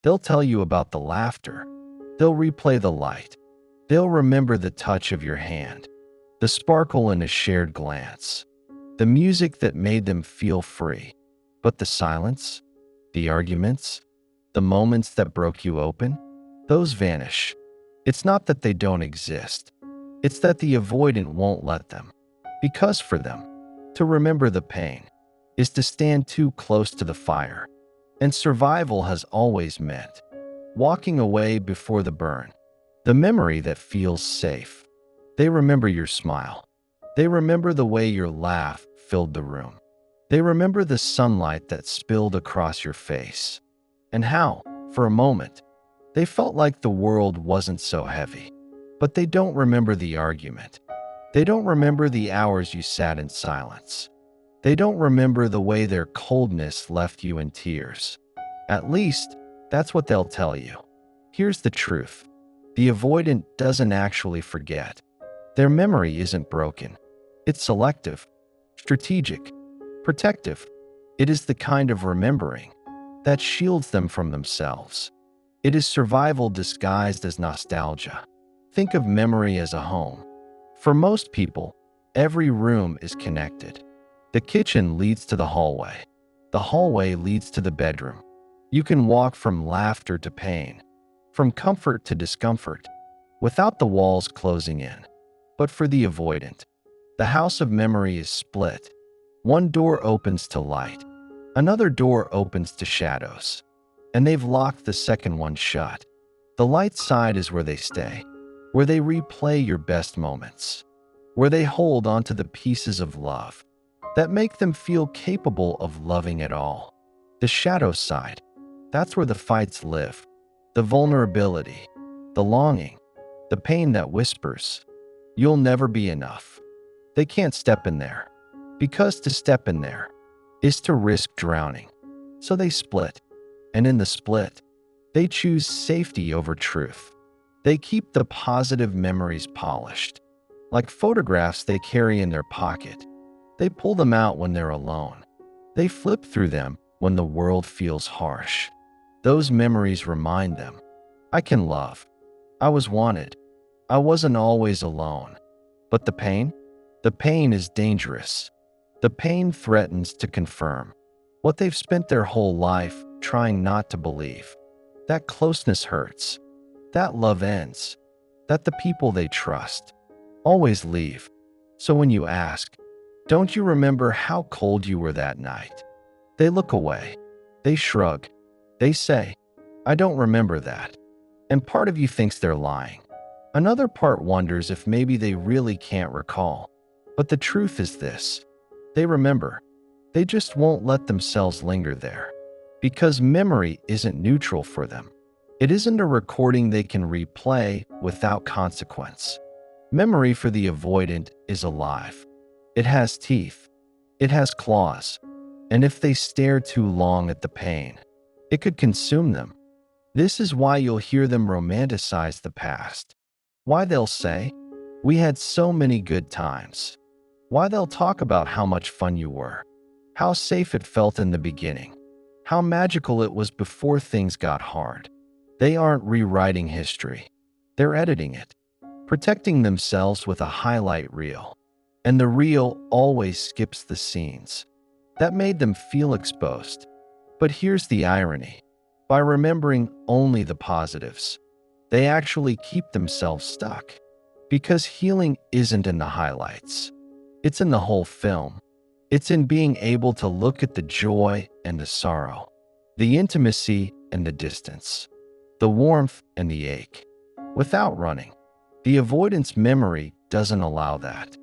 They'll tell you about the laughter. They'll replay the light. They'll remember the touch of your hand, the sparkle in a shared glance, the music that made them feel free. But the silence, the arguments, the moments that broke you open, those vanish. It's not that they don't exist. It's that the avoidant won't let them. Because for them, to remember the pain is to stand too close to the fire. And survival has always meant walking away before the burn. The memory that feels safe. They remember your smile. They remember the way your laugh filled the room. They remember the sunlight that spilled across your face. And how, for a moment, they felt like the world wasn't so heavy. But they don't remember the argument. They don't remember the hours you sat in silence. They don't remember the way their coldness left you in tears. At least, that's what they'll tell you. Here's the truth. The avoidant doesn't actually forget. Their memory isn't broken. It's selective, strategic, protective. It is the kind of remembering that shields them from themselves. It is survival disguised as nostalgia. Think of memory as a home. For most people, every room is connected. The kitchen leads to the hallway. The hallway leads to the bedroom. You can walk from laughter to pain, from comfort to discomfort, without the walls closing in. But for the avoidant, the house of memory is split. One door opens to light. Another door opens to shadows. And they've locked the second one shut. The light side is where they stay, where they replay your best moments, where they hold onto the pieces of love that make them feel capable of loving at all. The shadow side, that's where the fights live, the vulnerability, the longing, the pain that whispers, "You'll never be enough." They can't step in there, because to step in there is to risk drowning. So they split, and in the split, they choose safety over truth. They keep the positive memories polished, like photographs they carry in their pocket. They pull them out when they're alone. They flip through them when the world feels harsh. Those memories remind them, I can love. I was wanted. I wasn't always alone. But the pain? The pain is dangerous. The pain threatens to confirm what they've spent their whole life trying not to believe. That closeness hurts. That love ends. That the people they trust always leave. So when you ask, don't you remember how cold you were that night? They look away. They shrug. They say, I don't remember that. And part of you thinks they're lying. Another part wonders if maybe they really can't recall. But the truth is this. They remember. They just won't let themselves linger there. Because memory isn't neutral for them. It isn't a recording they can replay without consequence. Memory for the avoidant is alive. It has teeth. It has claws. And if they stare too long at the pain, it could consume them. This is why you'll hear them romanticize the past. Why they'll say, we had so many good times. Why they'll talk about how much fun you were. How safe it felt in the beginning. How magical it was before things got hard. They aren't rewriting history. They're editing it. Protecting themselves with a highlight reel. And the reel always skips the scenes that made them feel exposed. But here's the irony. By remembering only the positives, they actually keep themselves stuck. Because healing isn't in the highlights. It's in the whole film. It's in being able to look at the joy and the sorrow, the intimacy and the distance, the warmth and the ache, without running. The avoidance memory doesn't allow that.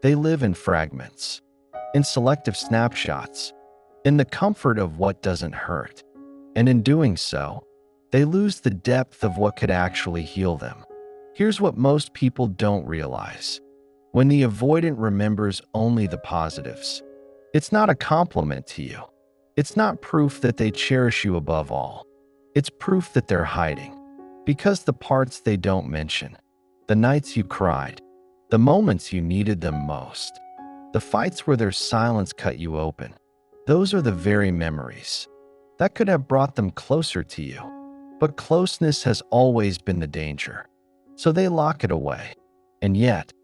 They live in fragments, in selective snapshots, in the comfort of what doesn't hurt. And in doing so, they lose the depth of what could actually heal them. Here's what most people don't realize. When the avoidant remembers only the positives, it's not a compliment to you. It's not proof that they cherish you above all. It's proof that they're hiding. Because the parts they don't mention, the nights you cried, the moments you needed them most, the fights where their silence cut you open, those are the very memories that could have brought them closer to you. But closeness has always been the danger, so they lock it away. And yet,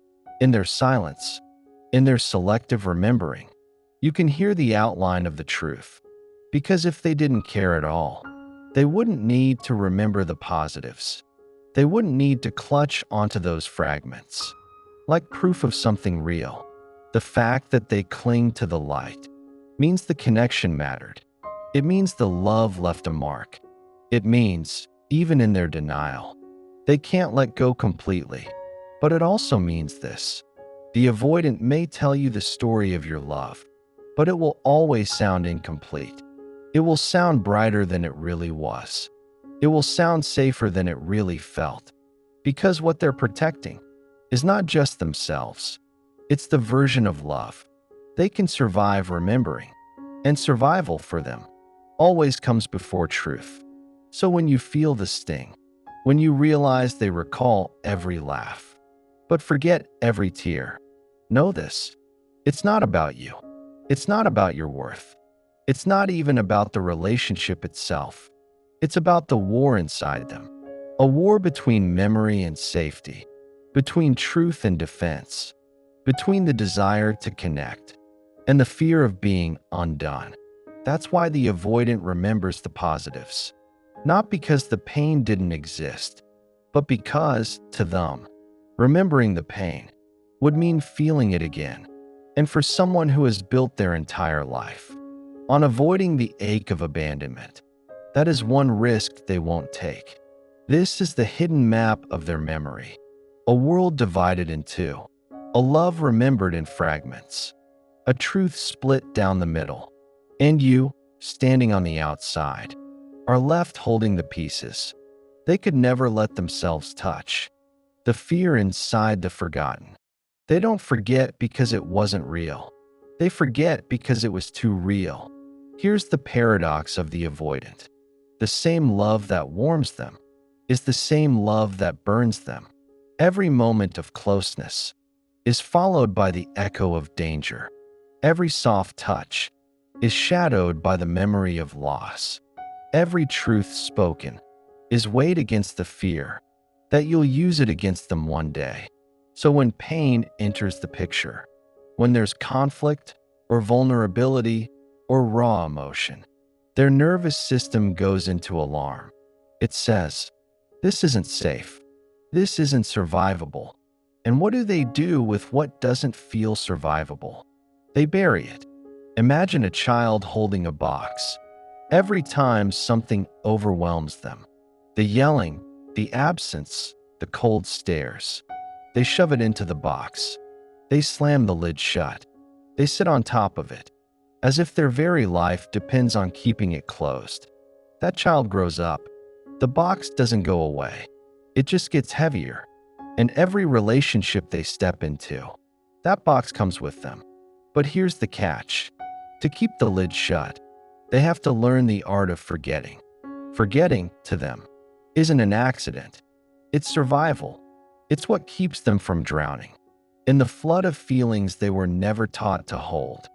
in their silence, in their selective remembering, you can hear the outline of the truth. Because if they didn't care at all, they wouldn't need to remember the positives. They wouldn't need to clutch onto those fragments. Like proof of something real, the fact that they cling to the light means the connection mattered. It means the love left a mark. It means, even in their denial, they can't let go completely. But it also means this: the avoidant may tell you the story of your love, but it will always sound incomplete. It will sound brighter than it really was. It will sound safer than it really felt. Because what they're protecting is not just themselves, it's the version of love they can survive remembering. And survival for them always comes before truth. So when you feel the sting, when you realize they recall every laugh, but forget every tear, know this: it's not about you. It's not about your worth. It's not even about the relationship itself. It's about the war inside them. A war between memory and safety, between truth and defense, between the desire to connect and the fear of being undone. That's why the avoidant remembers the positives. Not because the pain didn't exist, but because, to them, remembering the pain would mean feeling it again. And for someone who has built their entire life on avoiding the ache of abandonment, that is one risk they won't take. This is the hidden map of their memory. A world divided in two. A love remembered in fragments. A truth split down the middle. And you, standing on the outside, are left holding the pieces they could never let themselves touch. The fear inside the forgotten. They don't forget because it wasn't real. They forget because it was too real. Here's the paradox of the avoidant. The same love that warms them is the same love that burns them. Every moment of closeness is followed by the echo of danger. Every soft touch is shadowed by the memory of loss. Every truth spoken is weighed against the fear that you'll use it against them one day. So when pain enters the picture, when there's conflict or vulnerability or raw emotion, their nervous system goes into alarm. It says, "This isn't safe. This isn't survivable." And what do they do with what doesn't feel survivable? They bury it. Imagine a child holding a box. Every time something overwhelms them, the yelling, the absence, the cold stares, they shove it into the box. They slam the lid shut. They sit on top of it, as if their very life depends on keeping it closed. That child grows up. The box doesn't go away. It just gets heavier. And every relationship they step into, that box comes with them. But here's the catch. To keep the lid shut, they have to learn the art of forgetting. Forgetting, to them, isn't an accident. It's survival. It's what keeps them from drowning in the flood of feelings they were never taught to hold.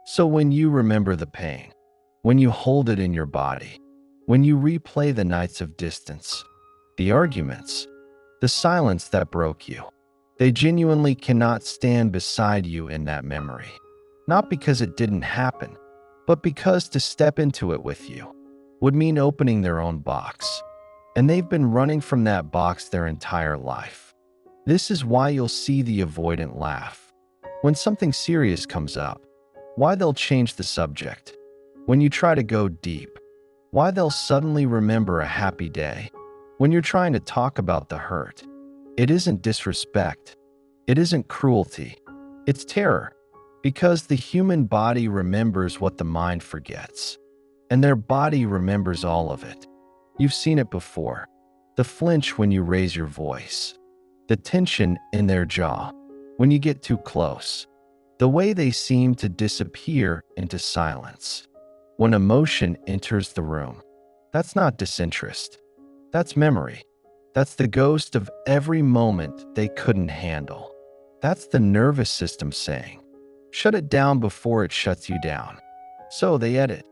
So when you remember the pain, when you hold it in your body, when you replay the nights of distance, the arguments, the silence that broke you, they genuinely cannot stand beside you in that memory. Not because it didn't happen, but because to step into it with you would mean opening their own box. And they've been running from that box their entire life. This is why you'll see the avoidant laugh when something serious comes up, why they'll change the subject when you try to go deep, why they'll suddenly remember a happy day when you're trying to talk about the hurt. It isn't disrespect. It isn't cruelty. It's terror. Because the human body remembers what the mind forgets. And their body remembers all of it. You've seen it before. The flinch when you raise your voice. The tension in their jaw when you get too close. The way they seem to disappear into silence when emotion enters the room. That's not disinterest. That's memory. That's the ghost of every moment they couldn't handle. That's the nervous system saying, shut it down before it shuts you down. So they edit.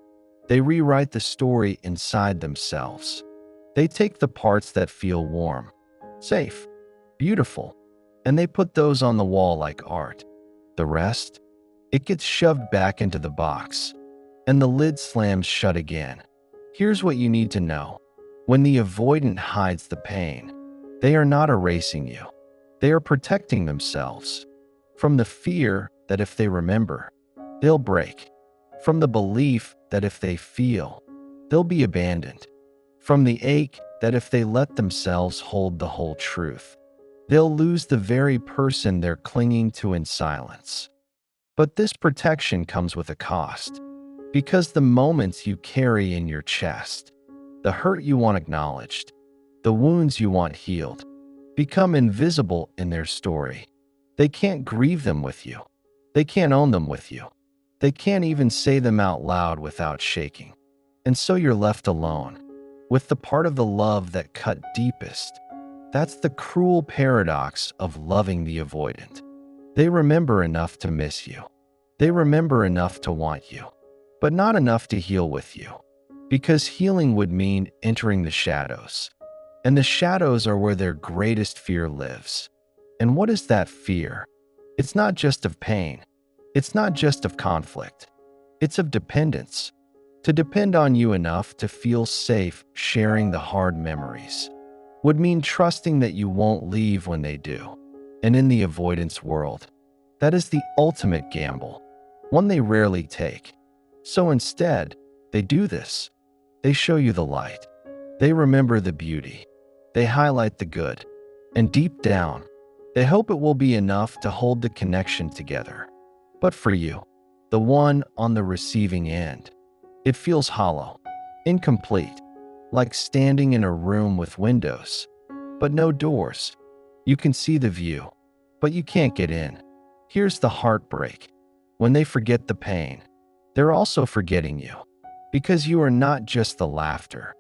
They rewrite the story inside themselves. They take the parts that feel warm, safe, beautiful, and they put those on the wall like art. The rest, it gets shoved back into the box, and the lid slams shut again. Here's what you need to know. When the avoidant hides the pain, they are not erasing you. They are protecting themselves from the fear that if they remember, they'll break, from the belief that if they feel, they'll be abandoned, from the ache that if they let themselves hold the whole truth, they'll lose the very person they're clinging to in silence. But this protection comes with a cost, because the moments you carry in your chest, the hurt you want acknowledged, the wounds you want healed, become invisible in their story. They can't grieve them with you. They can't own them with you. They can't even say them out loud without shaking. And so you're left alone, with the part of the love that cut deepest. That's the cruel paradox of loving the avoidant. They remember enough to miss you. They remember enough to want you, but not enough to heal with you. Because healing would mean entering the shadows. And the shadows are where their greatest fear lives. And what is that fear? It's not just of pain. It's not just of conflict. It's of dependence. To depend on you enough to feel safe sharing the hard memories would mean trusting that you won't leave when they do. And in the avoidance world, that is the ultimate gamble, one they rarely take. So instead, they do this. They show you the light. They remember the beauty. They highlight the good. And deep down, they hope it will be enough to hold the connection together. But for you, the one on the receiving end, it feels hollow, incomplete, like standing in a room with windows, but no doors. You can see the view, but you can't get in. Here's the heartbreak. When they forget the pain, they're also forgetting you. Because you are not just the laughter.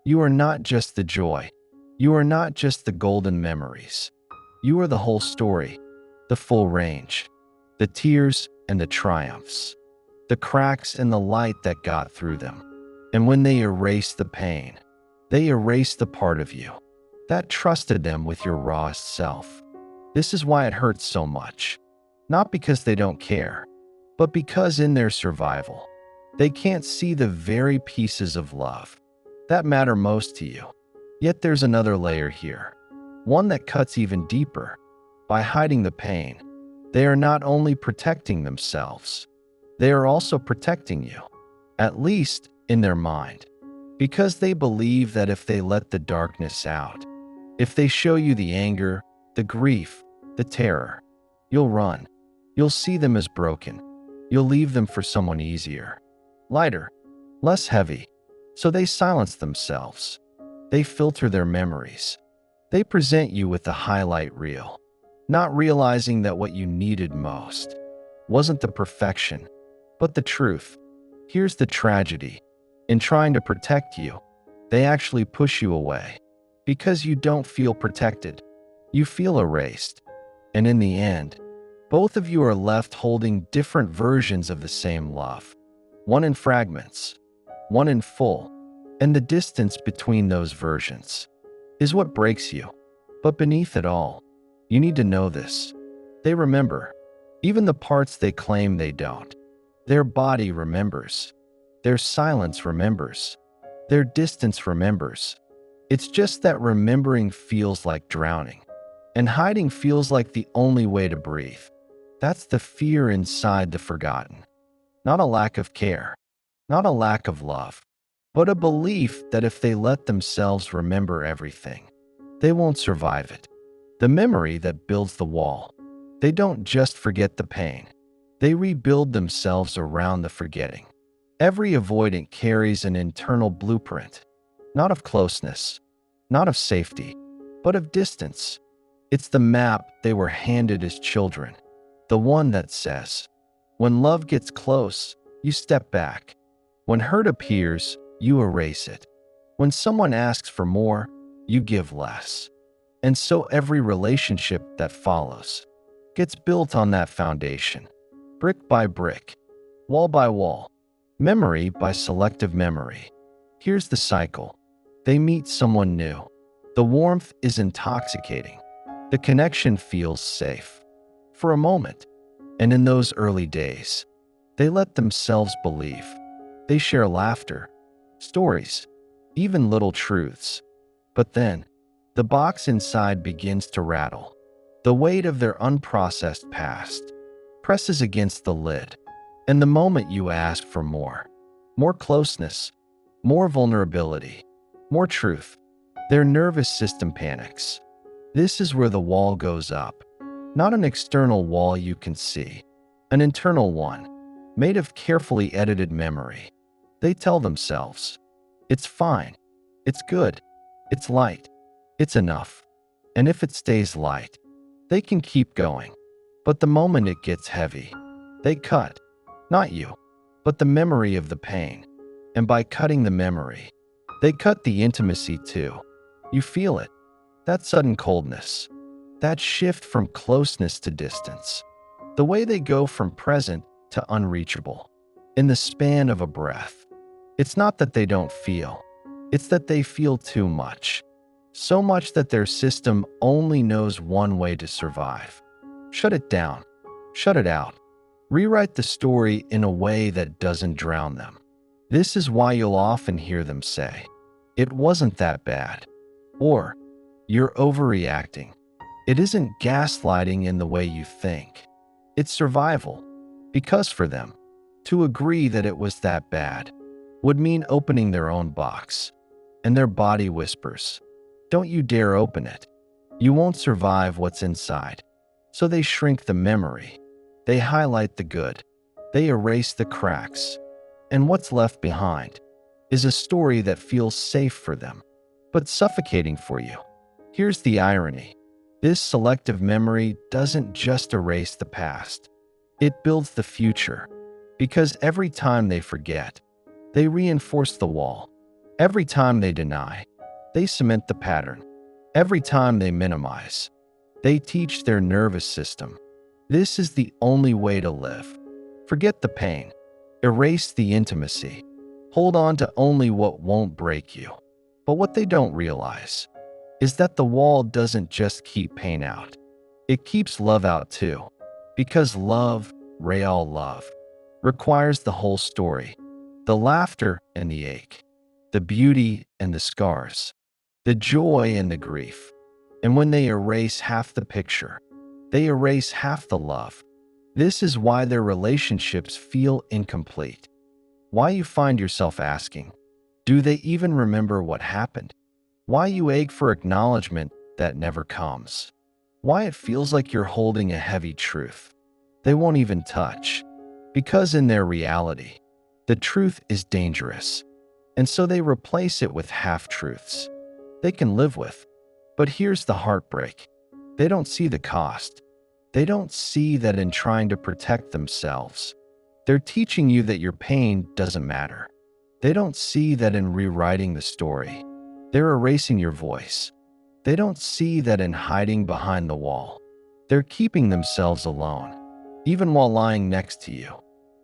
You are not just the joy. You are not just the golden memories. You are the whole story, the full range, the tears and the triumphs, the cracks and the light that got through them. And when they erase the pain, they erase the part of you that trusted them with your rawest self. This is why it hurts so much. Not because they don't care, but because in their survival, they can't see the very pieces of love that matter most to you. Yet there's another layer here, one that cuts even deeper. By hiding the pain, they are not only protecting themselves, they are also protecting you, at least in their mind, because they believe that if they let the darkness out, if they show you the anger, the grief, the terror, you'll run. You'll see them as broken. You'll leave them for someone easier, lighter, less heavy. So they silence themselves. They filter their memories. They present you with the highlight reel, not realizing that what you needed most wasn't the perfection, but the truth. Here's the tragedy. In trying to protect you, they actually push you away. Because you don't feel protected, you feel erased. And in the end, both of you are left holding different versions of the same love. One in fragments, one in full. And the distance between those versions is what breaks you. But beneath it all, you need to know this. They remember, even the parts they claim they don't. Their body remembers. Their silence remembers. Their distance remembers. It's just that remembering feels like drowning, and hiding feels like the only way to breathe. That's the fear inside the forgotten. Not a lack of care, not a lack of love, but a belief that if they let themselves remember everything, they won't survive it. The memory that builds the wall. They don't just forget the pain. They rebuild themselves around the forgetting. Every avoidant carries an internal blueprint, not of closeness, not of safety, but of distance. It's the map they were handed as children, the one that says, when love gets close, you step back. When hurt appears, you erase it. When someone asks for more, you give less. And so every relationship that follows gets built on that foundation, brick by brick, wall by wall, memory by selective memory. Here's the cycle. They meet someone new. The warmth is intoxicating. The connection feels safe. For a moment, and in those early days, they let themselves believe. They share laughter, stories, even little truths. But then, the box inside begins to rattle. The weight of their unprocessed past presses against the lid. And the moment you ask for more closeness, more vulnerability, more truth, their nervous system panics. This is where the wall goes up. Not an external wall you can see, an internal one, made of carefully edited memory. They tell themselves, it's fine, it's good, it's light, it's enough. And if it stays light, they can keep going. But the moment it gets heavy, they cut, not you, but the memory of the pain. And by cutting the memory, they cut the intimacy too. You feel it, that sudden coldness, that shift from closeness to distance, the way they go from present to unreachable in the span of a breath. It's not that they don't feel, it's that they feel too much. So much that their system only knows one way to survive. Shut it down, shut it out, rewrite the story in a way that doesn't drown them. This is why you'll often hear them say, it wasn't that bad, or you're overreacting. It isn't gaslighting in the way you think. It's survival. Because for them, to agree that it was that bad would mean opening their own box. And their body whispers, don't you dare open it. You won't survive what's inside. So they shrink the memory. They highlight the good. They erase the cracks. And what's left behind is a story that feels safe for them, but suffocating for you. Here's the irony. This selective memory doesn't just erase the past. It builds the future. Because every time they forget, they reinforce the wall. Every time they deny, they cement the pattern. Every time they minimize, they teach their nervous system. This is the only way to live. Forget the pain. Erase the intimacy. Hold on to only what won't break you. But what they don't realize is that the wall doesn't just keep pain out. It keeps love out too. Because love, real love, requires the whole story. The laughter and the ache. The beauty and the scars. The joy and the grief. And when they erase half the picture, they erase half the love. This is why their relationships feel incomplete. Why you find yourself asking, do they even remember what happened? Why you ache for acknowledgement that never comes? Why it feels like you're holding a heavy truth they won't even touch? Because in their reality, the truth is dangerous. And so they replace it with half-truths they can live with. But here's the heartbreak. They don't see the cost. They don't see that in trying to protect themselves, they're teaching you that your pain doesn't matter. They don't see that in rewriting the story, they're erasing your voice. They don't see that in hiding behind the wall, they're keeping themselves alone, even while lying next to you.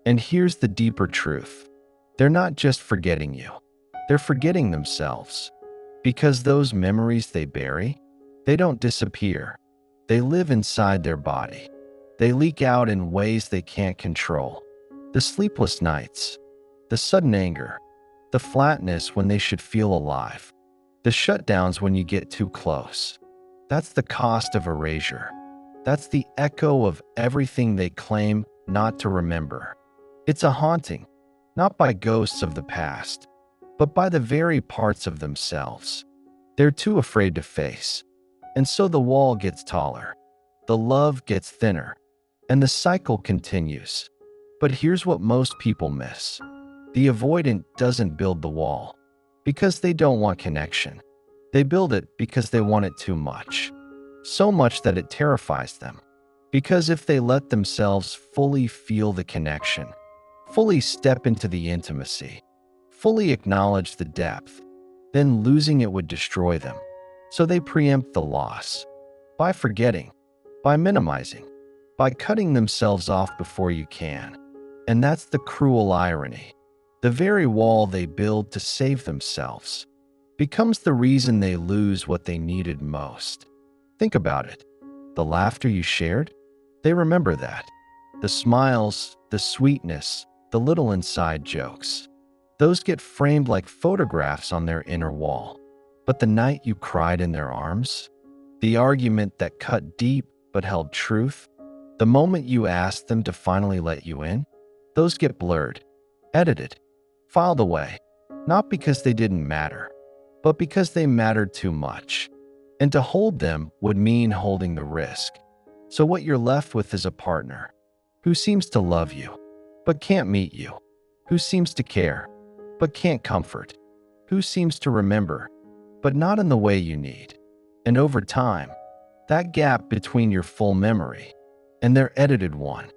And here's the deeper truth. They're not just forgetting you, they're forgetting themselves. Because those memories they bury, they don't disappear. They live inside their body. They leak out in ways they can't control. The sleepless nights, the sudden anger, the flatness when they should feel alive, the shutdowns when you get too close. That's the cost of erasure. That's the echo of everything they claim not to remember. It's a haunting, not by ghosts of the past, but by the very parts of themselves they're too afraid to face. And so the wall gets taller, the love gets thinner, and the cycle continues. But here's what most people miss. The avoidant doesn't build the wall because they don't want connection. They build it because they want it too much. So much that it terrifies them. Because if they let themselves fully feel the connection, fully step into the intimacy, fully acknowledge the depth, then losing it would destroy them. So they preempt the loss by forgetting, by minimizing, by cutting themselves off before you can. And that's the cruel irony. The very wall they build to save themselves, becomes the reason they lose what they needed most. Think about it. The laughter you shared, they remember that. The smiles, the sweetness, the little inside jokes. Those get framed like photographs on their inner wall. But the night you cried in their arms, the argument that cut deep but held truth, the moment you asked them to finally let you in, those get blurred, edited, filed away. Not because they didn't matter, but because they mattered too much. And to hold them would mean holding the risk. So what you're left with is a partner who seems to love you, but can't meet you, who seems to care, but can't comfort, who seems to remember, but not in the way you need. And over time, that gap between your full memory and their edited one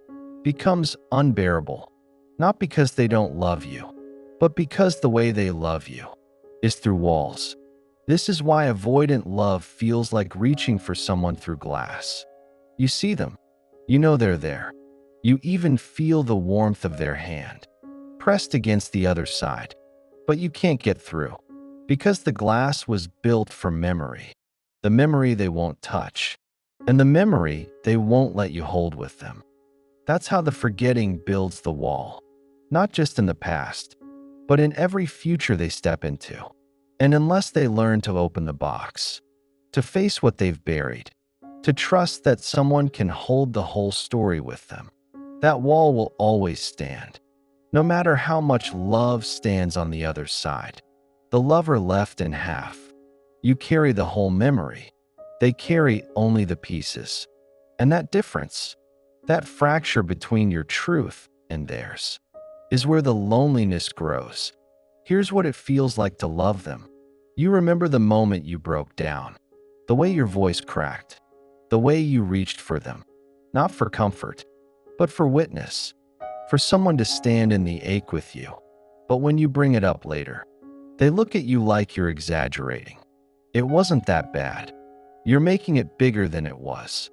becomes unbearable, not because they don't love you, but because the way they love you is through walls. This is why avoidant love feels like reaching for someone through glass. You see them, you know they're there, you even feel the warmth of their hand pressed against the other side, but you can't get through because the glass was built for memory, the memory they won't touch, and the memory they won't let you hold with them. That's how the forgetting builds the wall, not just in the past, but in every future they step into. And unless they learn to open the box, to face what they've buried, to trust that someone can hold the whole story with them, that wall will always stand. No matter how much love stands on the other side, the lover left in half. You carry the whole memory. They carry only the pieces. And that difference, that fracture between your truth and theirs, is where the loneliness grows. Here's what it feels like to love them. You remember the moment you broke down, the way your voice cracked, the way you reached for them, not for comfort, but for witness, for someone to stand in the ache with you. But when you bring it up later, they look at you like you're exaggerating. It wasn't that bad. You're making it bigger than it was.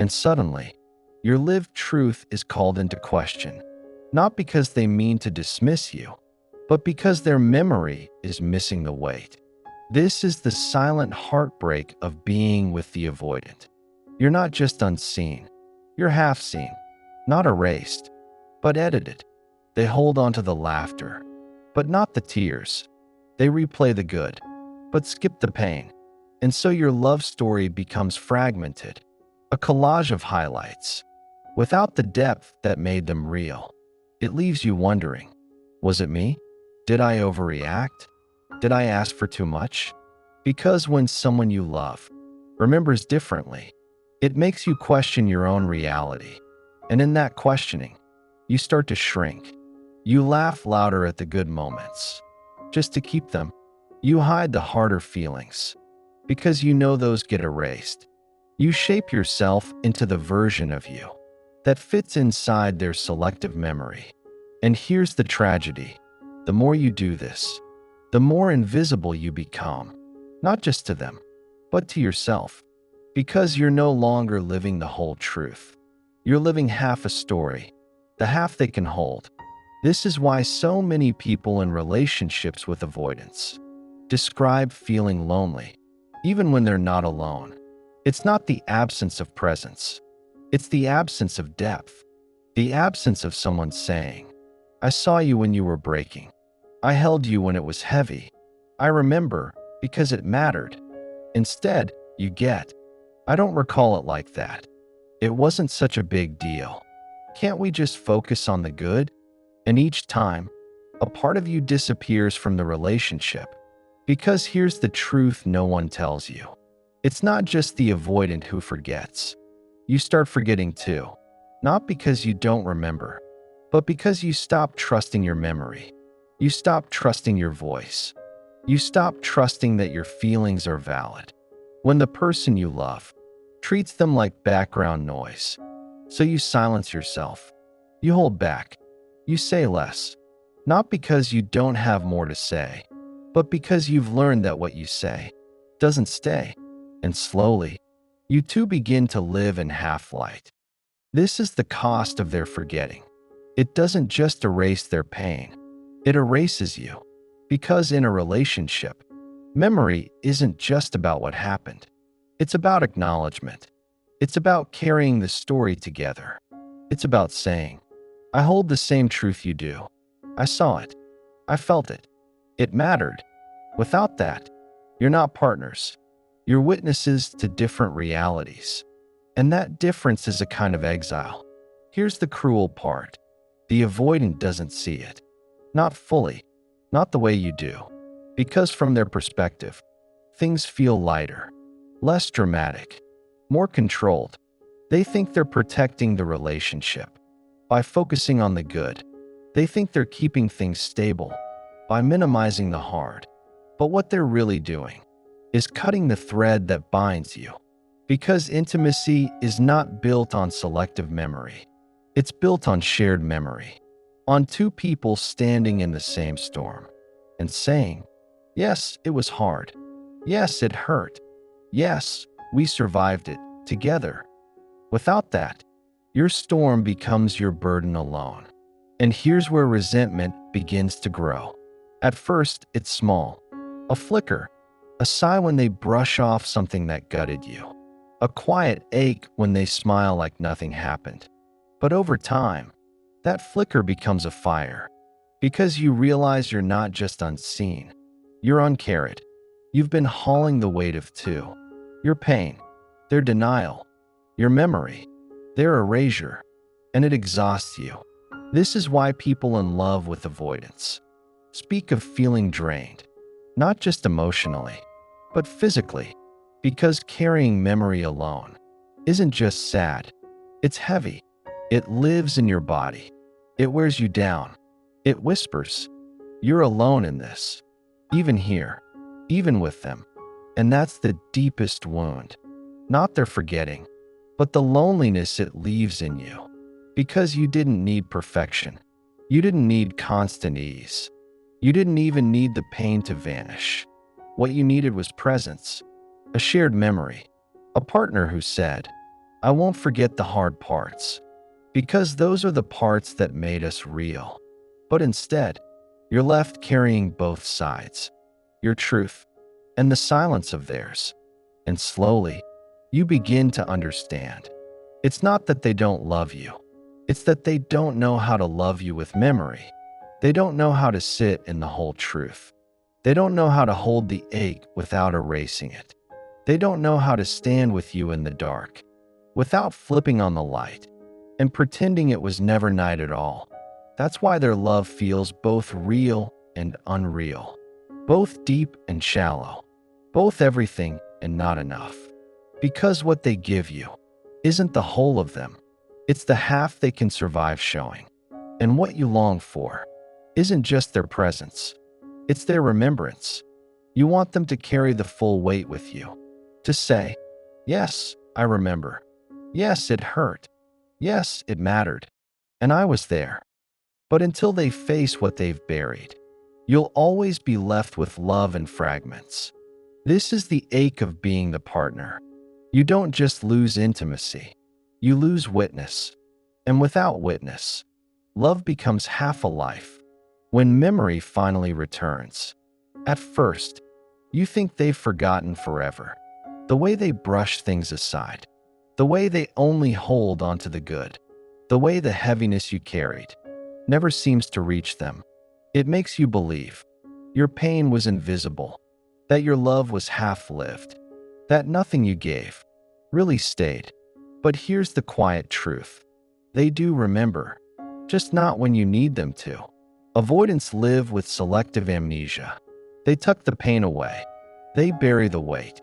And suddenly, your lived truth is called into question, not because they mean to dismiss you, but because their memory is missing the weight. This is the silent heartbreak of being with the avoidant. You're not just unseen, you're half seen, not erased, but edited. They hold on to the laughter, but not the tears. They replay the good, but skip the pain. And so your love story becomes fragmented, a collage of highlights, without the depth that made them real. It leaves you wondering, was it me? Did I overreact? Did I ask for too much? Because when someone you love remembers differently, it makes you question your own reality. And in that questioning, you start to shrink. You laugh louder at the good moments, just to keep them. You hide the harder feelings, because you know those get erased. You shape yourself into the version of you that fits inside their selective memory. And here's the tragedy. The more you do this, the more invisible you become, not just to them, but to yourself, because you're no longer living the whole truth. You're living half a story, the half they can hold. This is why so many people in relationships with avoidance describe feeling lonely, even when they're not alone. It's not the absence of presence. It's the absence of depth, the absence of someone saying, I saw you when you were breaking. I held you when it was heavy. I remember because it mattered. Instead, you get, I don't recall it like that. It wasn't such a big deal. Can't we just focus on the good? And each time, a part of you disappears from the relationship. Because here's the truth no one tells you. It's not just the avoidant who forgets. You start forgetting too. Not because you don't remember, but because you stop trusting your memory. You stop trusting your voice. You stop trusting that your feelings are valid. When the person you love treats them like background noise, so you silence yourself. You hold back. You say less. Not because you don't have more to say, but because you've learned that what you say doesn't stay. And slowly, you two begin to live in half-light. This is the cost of their forgetting. It doesn't just erase their pain. It erases you. Because in a relationship, Memory isn't just about what happened. It's about acknowledgement. It's about carrying the story together. It's about saying, I hold the same truth you do. I saw it. I felt it. It mattered. Without that, you're not partners. You're witnesses to different realities. And that difference is a kind of exile. Here's the cruel part. The avoidant doesn't see it. Not fully. Not the way you do. Because from their perspective, things feel lighter, less dramatic, more controlled. They think they're protecting the relationship by focusing on the good. They think they're keeping things stable by minimizing the hard. But what they're really doing is cutting the thread that binds you. Because intimacy is not built on selective memory. It's built on shared memory. On two people standing in the same storm and saying, yes, it was hard. Yes, it hurt. Yes, we survived it together. Without that, your storm becomes your burden alone. And here's where resentment begins to grow. At first, it's small. A flicker, a sigh when they brush off something that gutted you. A quiet ache when they smile like nothing happened. But over time, that flicker becomes a fire. Because you realize you're not just unseen. You're uncarried. You've been hauling the weight of two. Your pain, their denial, your memory, their erasure, and it exhausts you. This is why people in love with avoidance speak of feeling drained, not just emotionally, but physically, because carrying memory alone isn't just sad, it's heavy. It lives in your body. It wears you down. It whispers, you're alone in this, even here, even with them. And that's the deepest wound, not their forgetting, but the loneliness it leaves in you. Because you didn't need perfection. You didn't need constant ease. You didn't even need the pain to vanish. What you needed was presence, a shared memory, a partner who said, I won't forget the hard parts, because those are the parts that made us real. But instead, you're left carrying both sides, your truth and the silence of theirs. And slowly, you begin to understand. It's not that they don't love you. It's that they don't know how to love you with memory. They don't know how to sit in the whole truth. They don't know how to hold the ache without erasing it. They don't know how to stand with you in the dark, without flipping on the light and pretending it was never night at all. That's why their love feels both real and unreal, both deep and shallow, both everything and not enough. Because what they give you isn't the whole of them. It's the half they can survive showing. And what you long for isn't just their presence. It's their remembrance. You want them to carry the full weight with you. To say, yes, I remember. Yes, it hurt. Yes, it mattered. And I was there. But until they face what they've buried, you'll always be left with love and fragments. This is the ache of being the partner. You don't just lose intimacy. You lose witness. And without witness, love becomes half a life. When memory finally returns, at first, you think they've forgotten forever. The way they brush things aside. The way they only hold onto the good. The way the heaviness you carried never seems to reach them. It makes you believe your pain was invisible, that your love was half-lived, that nothing you gave really stayed. But here's the quiet truth. They do remember, just not when you need them to. Avoidants live with selective amnesia. They tuck the pain away. They bury the weight.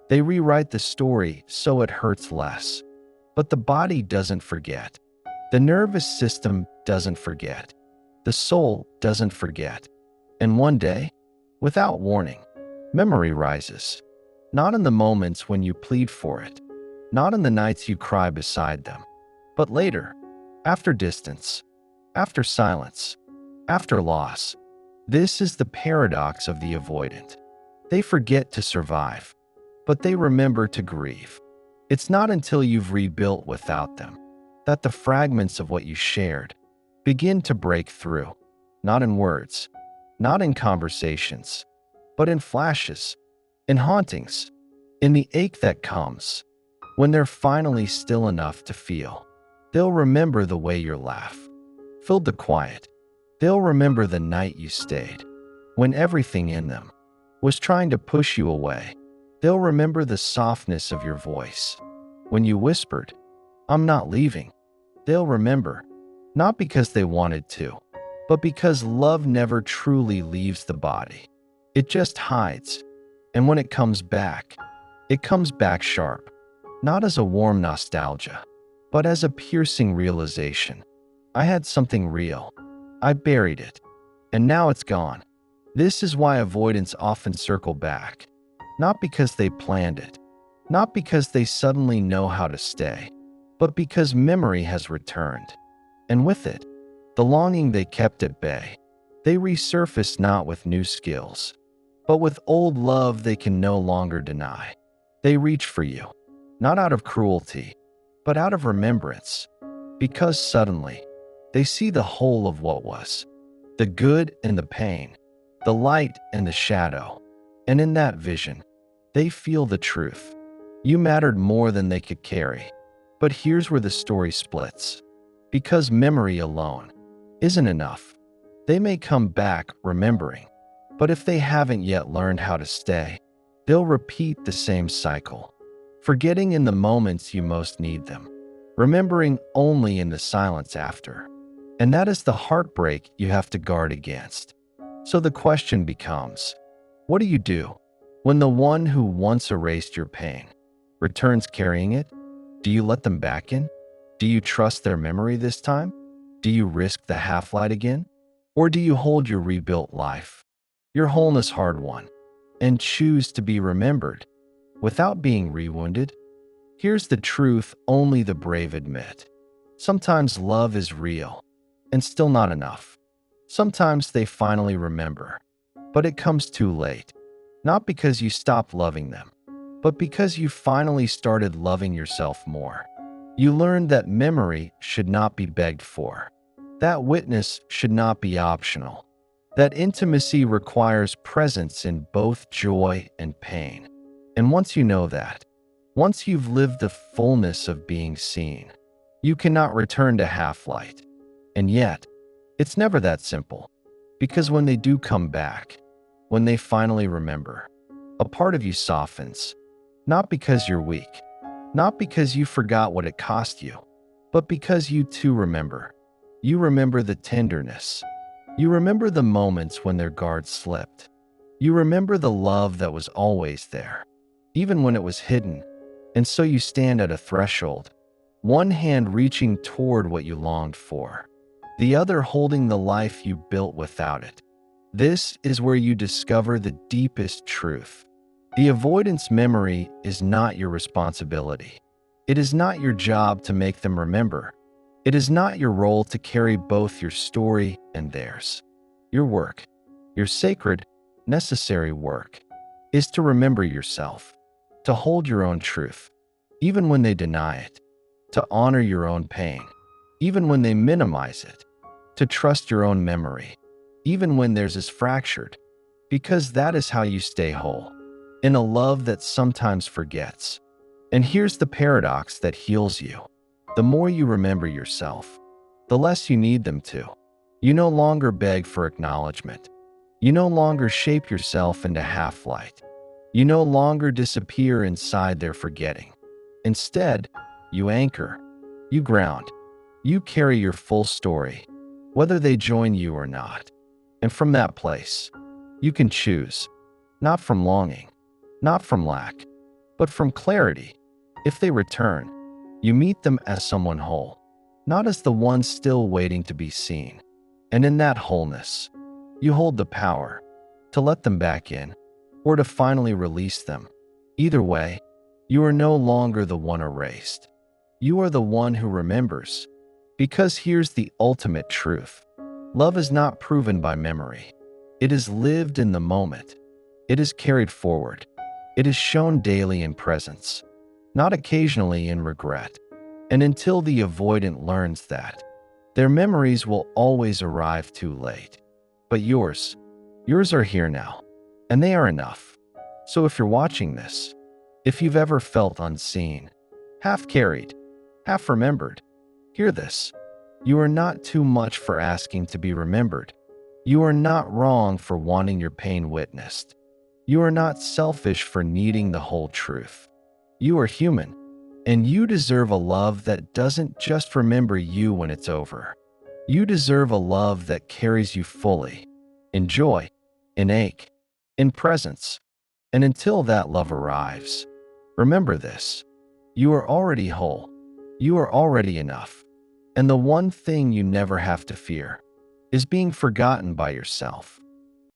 They rewrite the story so it hurts less. But the body doesn't forget. The nervous system doesn't forget. The soul doesn't forget. And one day, without warning, memory rises. Not in the moments when you plead for it. Not in the nights you cry beside them. But later, after distance, after silence, after loss. This is the paradox of the avoidant. They forget to survive, but they remember to grieve. It's not until you've rebuilt without them that the fragments of what you shared begin to break through. Not in words, not in conversations, but in flashes, in hauntings, in the ache that comes when they're finally still enough to feel. They'll remember the way your laugh filled the quiet. They'll remember the night you stayed when everything in them was trying to push you away. They'll remember the softness of your voice when you whispered, "I'm not leaving." They'll remember, not because they wanted to, but because love never truly leaves the body. It just hides, and when it comes back sharp, not as a warm nostalgia, but as a piercing realization. I had something real. I buried it, and now it's gone. This is why avoidants often circle back, not because they planned it, not because they suddenly know how to stay, but because memory has returned. And with it, the longing they kept at bay. They resurface not with new skills, but with old love they can no longer deny. They reach for you, not out of cruelty, but out of remembrance, because suddenly they see the whole of what was, the good and the pain, the light and the shadow, and in that vision, they feel the truth. You mattered more than they could carry. But here's where the story splits. Because memory alone isn't enough. They may come back remembering, but if they haven't yet learned how to stay, they'll repeat the same cycle, forgetting in the moments you most need them, remembering only in the silence after. And that is the heartbreak you have to guard against. So the question becomes, what do you do when the one who once erased your pain returns carrying it? Do you let them back in? Do you trust their memory this time? Do you risk the half-light again? Or do you hold your rebuilt life, your wholeness hard-won, and choose to be remembered without being rewounded? Here's the truth only the brave admit. Sometimes love is real and still not enough. Sometimes they finally remember, but it comes too late. Not because you stopped loving them, but because you finally started loving yourself more. You learned that memory should not be begged for, that witness should not be optional, that intimacy requires presence in both joy and pain. And once you know that, once you've lived the fullness of being seen, you cannot return to half-light. And yet, it's never that simple, because when they do come back, when they finally remember, a part of you softens, not because you're weak, not because you forgot what it cost you, but because you too remember. You remember the tenderness. You remember the moments when their guard slipped. You remember the love that was always there, even when it was hidden. And so you stand at a threshold, one hand reaching toward what you longed for, the other holding the life you built without it. This is where you discover the deepest truth. The avoidance memory is not your responsibility. It is not your job to make them remember. It is not your role to carry both your story and theirs. Your work, your sacred, necessary work, is to remember yourself, to hold your own truth, even when they deny it, to honor your own pain, even when they minimize it, to trust your own memory, even when theirs is fractured, because that is how you stay whole, in a love that sometimes forgets. And here's the paradox that heals you. The more you remember yourself, the less you need them to. You no longer beg for acknowledgement. You no longer shape yourself into half-light. You no longer disappear inside their forgetting. Instead, you anchor, you ground, you carry your full story, whether they join you or not. And from that place, you can choose, not from longing, not from lack, but from clarity. If they return, you meet them as someone whole, not as the one still waiting to be seen. And in that wholeness, you hold the power to let them back in or to finally release them. Either way, you are no longer the one erased. You are the one who remembers. Because here's the ultimate truth. Love is not proven by memory. It is lived in the moment. It is carried forward. It is shown daily in presence, not occasionally in regret. And until the avoidant learns that, their memories will always arrive too late. But yours are here now. and they are enough. So if you're watching this, if you've ever felt unseen, half carried, half remembered, hear this. You are not too much for asking to be remembered. You are not wrong for wanting your pain witnessed. You are not selfish for needing the whole truth. You are human, and you deserve a love that doesn't just remember you when it's over. You deserve a love that carries you fully, in joy, in ache, in presence. And until that love arrives, remember this. You are already whole. You are already enough. And the one thing you never have to fear is being forgotten by yourself.